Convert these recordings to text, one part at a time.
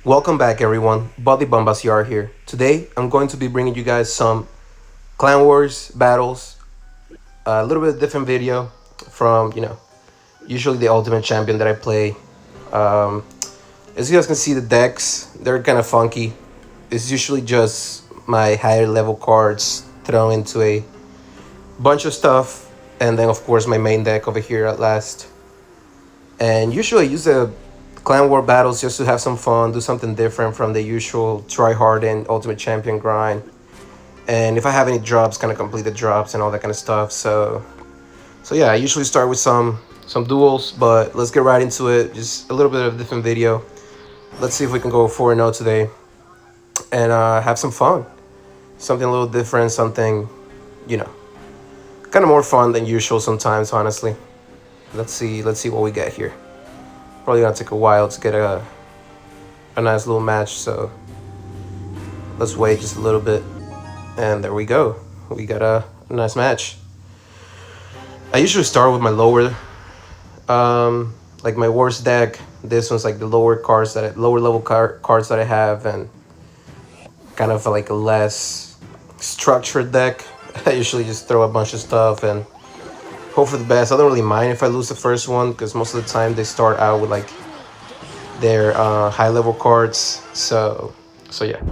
Welcome back, everyone. Buddy Bombasiar here. Today, I'm going to be bringing you guys some Clan Wars battles, a little bit different video from, usually the Ultimate Champion that I play. Um, as you guys can see, the decks, they're kind of funky. It's usually just my higher level cards thrown into a bunch of stuff, and then, of course, my main deck over here at last. And usually I use the clan war battles just to have some fun, do something different from the usual try hard and ultimate champion grind. And if I have any drops, kind of complete the drops and all that kind of stuff. So yeah, I usually start with some duels, but let's get right into it. Just a little bit of a different video. Let's see if we can go 4-0 today and have some fun. Something a little different, something, you know, kind of more fun than usual sometimes, honestly. Let's see what we get here. Probably gonna take a while to get a nice little match, so let's wait just a little bit. And there we go. We got a nice match. I usually start with my lower, like my worst deck. This one's like the lower cards lower level cards that I have, and kind of like a less structured deck. I usually just throw a bunch of stuff and hope for the best. I don't really mind if I lose the first one because most of the time they start out with like their high level cards. So yeah,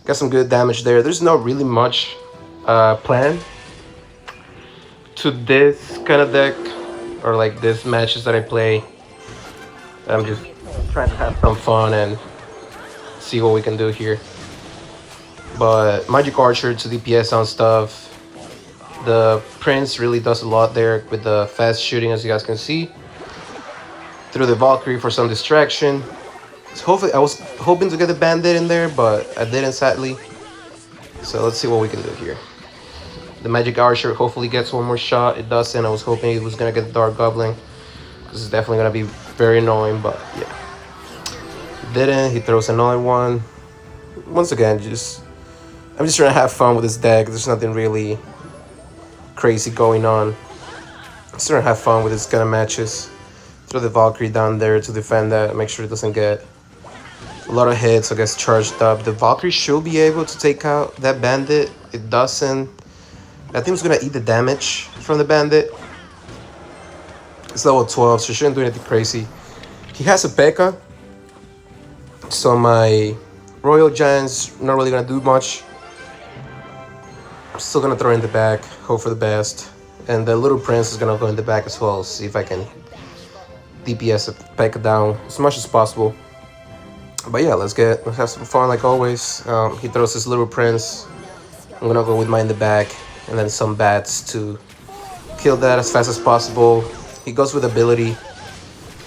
got some good damage there. There's not really much plan to this kind of deck or like this matches that I play. I'm just trying to have some fun and see what we can do here. But Magic Archer to DPS on stuff. The Prince really does a lot there with the fast shooting, as you guys can see. Through the Valkyrie for some distraction. So hopefully, I was hoping to get the Bandit in there, but I didn't, sadly. So let's see what we can do here. The Magic Archer hopefully gets one more shot. It doesn't. I was hoping it was going to get the Dark Goblin, because it's definitely going to be very annoying, but yeah. Didn't. He throws another one. Once again, I'm just trying to have fun with this deck. There's nothing really crazy going on. Just trying to have fun with this kind of matches. Throw the Valkyrie down there to defend that, make sure it doesn't get a lot of hits, I guess, charged up. The Valkyrie should be able to take out that Bandit. It doesn't. I think it's gonna eat the damage from the Bandit. It's level 12, so it shouldn't do anything crazy. He has a P.E.K.K.A, so my Royal Giant's not really gonna do much. I'm still gonna throw in the back, hope for the best. And the Little Prince is gonna go in the back as well, see if I can DPS a P.E.K.K.A down as much as possible. But yeah, let's have some fun like always. He throws his Little Prince. I'm gonna go with mine in the back, and then some bats to kill that as fast as possible. He goes with ability.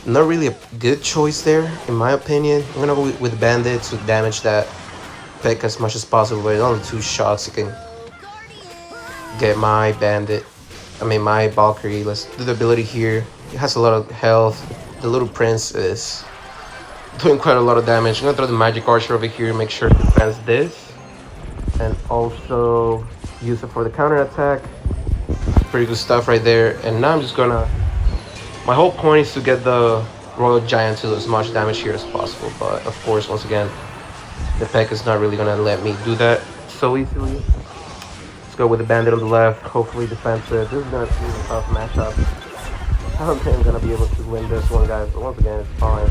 Not really a good choice there, in my opinion. I'm gonna go with Bandit to damage that P.E.K.K.A as much as possible, but only 2 shots you can get my Bandit. My Valkyrie. Let's do the ability here. It has a lot of health. The Little Prince is doing quite a lot of damage. I'm gonna throw the Magic Archer over here, make sure it defends this, and also use it for the counter attack. Pretty good stuff right there. And now I'm just gonna. My whole point is to get the Royal Giant to do as much damage here as possible. But of course, once again, the P.E.K.K.A is not really gonna let me do that so easily. Let's go with the Bandit on the left. Hopefully defensive. This is gonna be a tough matchup. I don't think I'm gonna be able to win this one, guys. But once again, it's fine.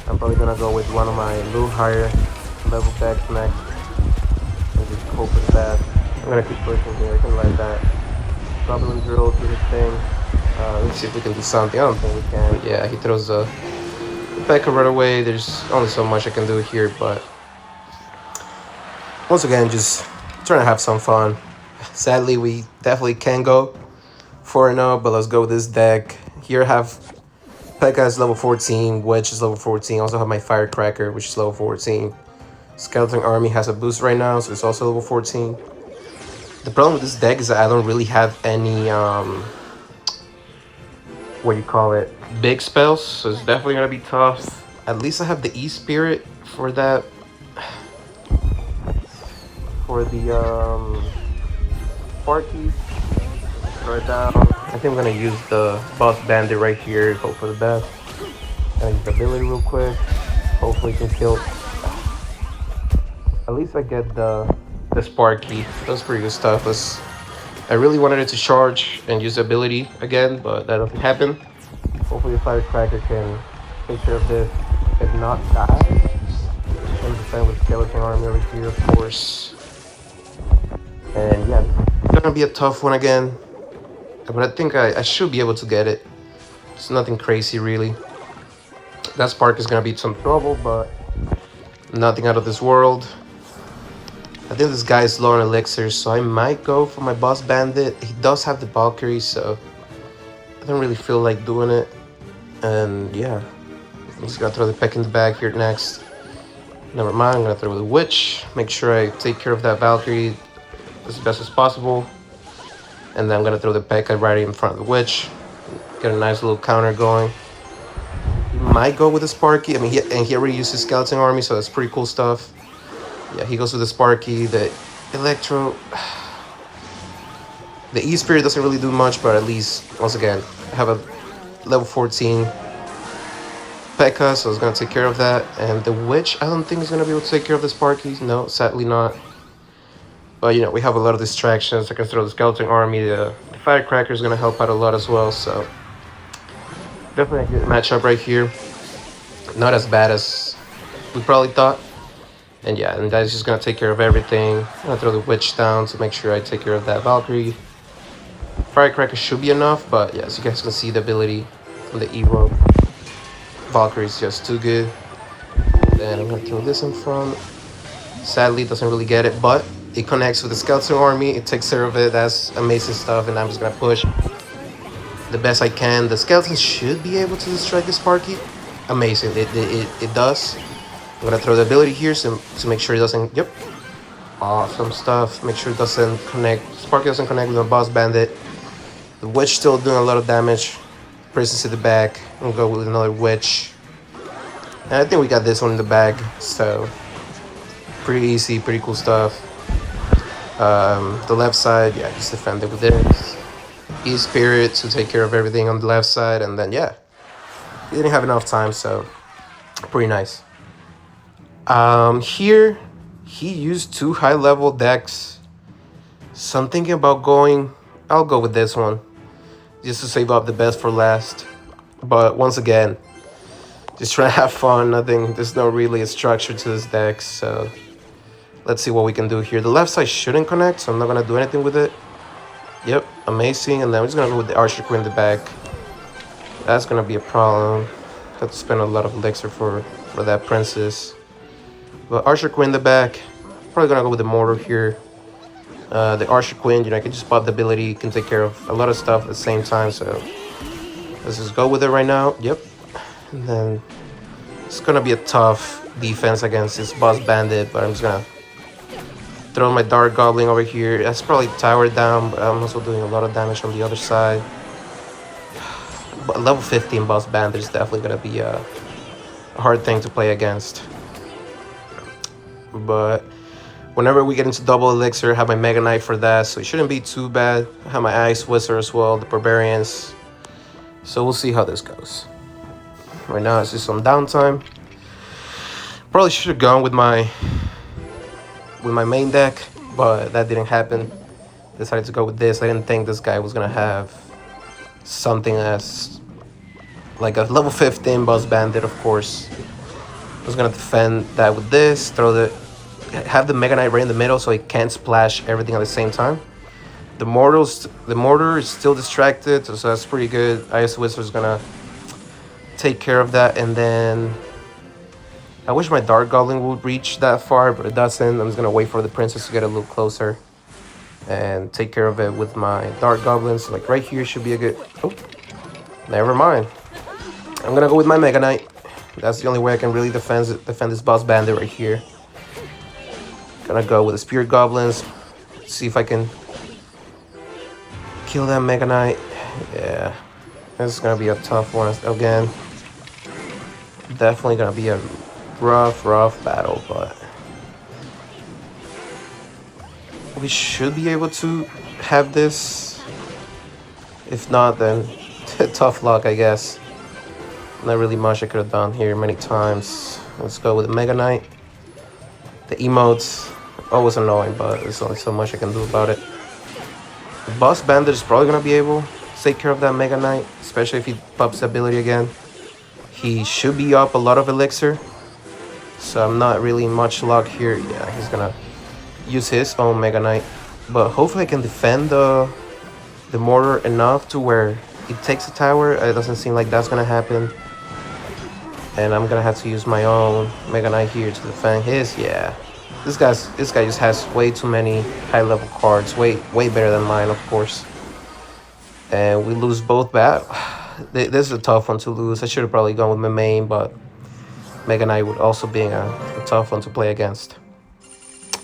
I'm probably gonna go with one of my little higher level decks next. And just hope for the best. I'm gonna keep pushing here. I can like that. Goblin drill to this thing. Let's see if we can do something. I don't think we can. Yeah, he throws the P.E.K.K.A right away. There's only so much I can do here, but once again, just trying to have some fun. Sadly, we definitely can go 4-0, but let's go with this deck. Here I have P.E.K.K.A is level 14, Wedge is level 14. I also have my Firecracker, which is level 14. Skeleton Army has a boost right now, so it's also level 14. The problem with this deck is that I don't really have any, big spells, so it's definitely gonna be tough. At least I have the E-Spirit for that. For the, Sparky. Throw it down. I think I'm gonna use the Boss Bandit right here, hope for the best. Gonna use the ability real quick. Hopefully, can kill. At least I get the Sparky. That's pretty good stuff. I really wanted it to charge and use the ability again, but that doesn't happen. Hopefully, the Firecracker can take care of this and not die. And defend with Skeleton Army over here, of course. And yeah, it's gonna be a tough one again. But I think I should be able to get it. It's nothing crazy, really. That Spark is gonna be some trouble, but nothing out of this world. I think this guy is low on elixirs, so I might go for my Boss Bandit. He does have the Valkyrie, so I don't really feel like doing it. And yeah, I'm just gonna throw the Peck in the bag here next. Never mind, I'm gonna throw the Witch. Make sure I take care of that Valkyrie as best as possible. And then I'm gonna throw the P.E.K.K.A right in front of the Witch. Get a nice little counter going. He might go with the Sparky. I mean, he already used his Skeleton Army, so that's pretty cool stuff. Yeah, he goes with the Sparky. The Electro... The E-Spirit doesn't really do much, but at least, once again, I have a level 14 P.E.K.K.A, so I was going to take care of that. And the Witch, I don't think is going to be able to take care of the Sparky. No, sadly not. But, you know, we have a lot of distractions. I can throw the Skeleton Army. The Firecracker is going to help out a lot as well. So, definitely a good matchup right here. Not as bad as we probably thought. And yeah, and that's just going to take care of everything. I'm going to throw the Witch down to make sure I take care of that Valkyrie. Firecracker should be enough, but yeah, as you guys can see, the ability from the Evo Valkyrie is just too good. Then I'm going to throw this in front. Sadly, doesn't really get it, but it connects with the Skeleton Army. It takes care of it. That's amazing stuff, and I'm just going to push the best I can. The Skeleton should be able to destroy the Sparky. Amazing. It does. I'm going to throw the ability here to make sure it doesn't... Yep. Awesome stuff. Make sure it doesn't connect. Sparky doesn't connect with the Boss Bandit. The Witch still doing a lot of damage. Presence to the back. I'm going to go with another Witch. And I think we got this one in the bag. So, pretty easy, pretty cool stuff. The left side, yeah, just defend it with this. E-Spirit to take care of everything on the left side. And then, yeah, he didn't have enough time, so pretty nice. Here, he used 2 high-level decks. So I'm thinking about going... I'll go with this one. Just to save up the best for last. But once again, just trying to have fun. There's no really structure to this deck, so... Let's see what we can do here. The left side shouldn't connect, so I'm not going to do anything with it. Yep, amazing. And then we're just going to go with the Archer Queen in the back. That's going to be a problem. Have to spend a lot of elixir for that Princess. But Archer Queen in the back. Probably going to go with the Mortar here. The Archer Queen, you know, I can just pop the ability. Can take care of a lot of stuff at the same time. So let's just go with it right now. Yep. And then it's going to be a tough defense against this Boss Bandit. But I'm just going to throw my Dark Goblin over here. That's probably towered down, but I'm also doing a lot of damage on the other side. But level 15 Boss Bandit is definitely going to be a hard thing to play against. But whenever we get into double elixir, I have my Mega Knight for that, so it shouldn't be too bad. I have my Ice Wizard as well, the Barbarians. So we'll see how this goes. Right now it's just some downtime. Probably should have gone with my main deck, but that didn't happen. Decided to go with this. I didn't think this guy was gonna have something as like a level 15 Boss Bandit, of course. I was gonna defend that with this, have the Mega Knight right in the middle so it can't splash everything at the same time. The mortar is still distracted, so that's pretty good. Ice Wizard is gonna take care of that, and then I wish my Dark Goblin would reach that far, but it doesn't. I'm just going to wait for the Princess to get a little closer and take care of it with my Dark Goblins. Like right here should be a good... Oh, never mind. I'm going to go with my Mega Knight. That's the only way I can really defend this Boss Bandit right here. Going to go with the Spirit Goblins. See if I can kill that Mega Knight. Yeah, this is going to be a tough one again. Definitely going to be a rough battle, but we should be able to have this. If not, then tough luck, I guess. Not really much I could have done here many times. Let's go with the Mega Knight. The emotes, always annoying, but there's only so much I can do about it. The Boss Bandit is probably gonna be able to take care of that Mega Knight, especially if he pops the ability again. He should be up a lot of elixir, so I'm not really much luck here. Yeah, he's gonna use his own Mega Knight, but hopefully I can defend the mortar enough to where it takes a tower. It doesn't seem like that's gonna happen, and I'm gonna have to use my own Mega Knight here to defend his. Yeah, this guy just has way too many high level cards, way better than mine, of course. And we lose both bat. This is a tough one to lose. I should have probably gone with my main, but Mega Knight would also be a tough one to play against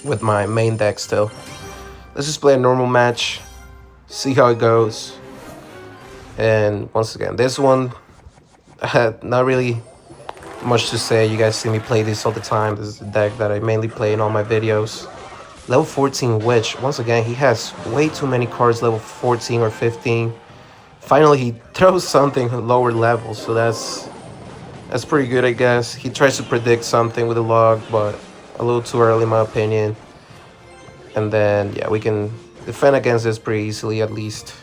with my main deck still. Let's just play a normal match, see how it goes. And once again, this one, I had not really much to say. You guys see me play this all the time. This is the deck that I mainly play in all my videos. Level 14 Witch. Once again, he has way too many cards level 14 or 15. Finally, he throws something lower level, so that's pretty good, I guess. He tries to predict something with a log, but a little too early, in my opinion. And then, yeah, we can defend against this pretty easily, at least.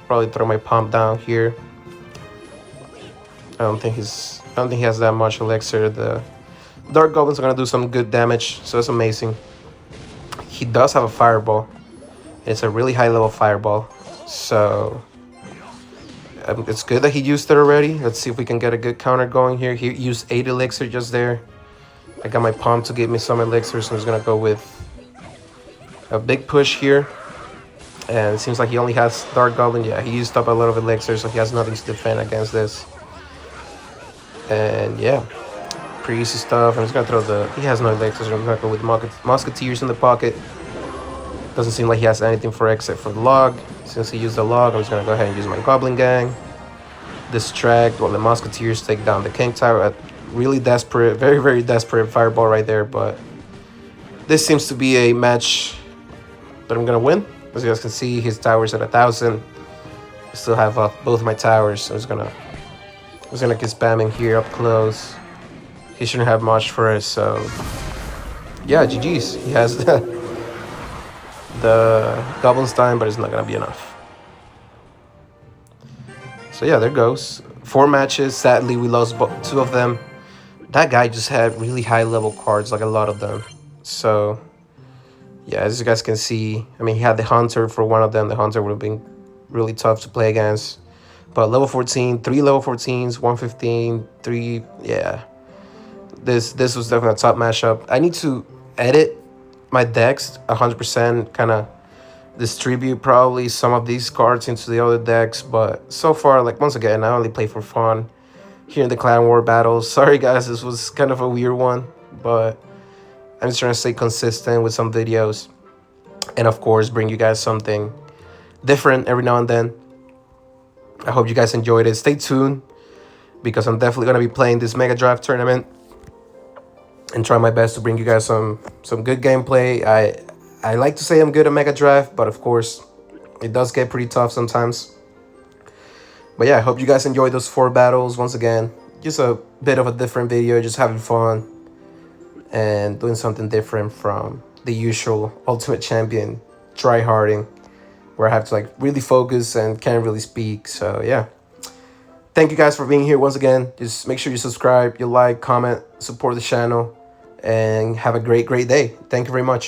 Probably throw my pump down here. I don't think he has that much elixir. The Dark Goblins are gonna do some good damage, so it's amazing. He does have a fireball. It's a really high level fireball, so it's good that he used it already. Let's see if we can get a good counter going here. He used 8 elixir just there. I got my pump to give me some elixir, so I'm just gonna go with a big push here. And it seems like he only has Dark Goblin. Yeah, he used up a lot of elixir, so he has nothing to defend against this. And yeah, pretty easy stuff. I'm just gonna throw he has no elixir, so I'm gonna go with Musketeers in the pocket. Doesn't seem like he has anything for exit for the log. Since he used the log, I'm just gonna go ahead and use my Goblin Gang. Distract while the Musketeers take down the King Tower. At really desperate, very desperate fireball right there, but this seems to be a match that I'm gonna win. As you guys can see, his tower's at 1,000. I still have both my towers, so I'm just gonna keep spamming here up close. He shouldn't have much for us, so yeah, GG's. He has the Goblinstein, but it's not gonna be enough. So yeah, there goes. 4 matches. Sadly, we lost 2 of them. That guy just had really high level cards, like a lot of them. So yeah, as you guys can see, I mean, he had the Hunter for one of them. The Hunter would have been really tough to play against. But level 14, 3 level 14s, 115, 3, yeah. This was definitely a top matchup. I need to edit my decks 100%, kind of distribute probably some of these cards into the other decks. But so far, like, once again, I only play for fun here in the Clan War battles. Sorry guys, this was kind of a weird one, but I'm just trying to stay consistent with some videos. And of course, bring you guys something different every now and then. I hope you guys enjoyed it. Stay tuned, because I'm definitely going to be playing this Mega Drive tournament and try my best to bring you guys some good gameplay. I like to say I'm good at Mega Drive, but of course, it does get pretty tough sometimes. But yeah, I hope you guys enjoyed those 4 battles. Once again, just a bit of a different video, just having fun and doing something different from the usual Ultimate Champion tryharding, where I have to like really focus and can't really speak. So yeah, thank you guys for being here once again. Just make sure you subscribe, you like, comment, support the channel, and have a great day. Thank you very much.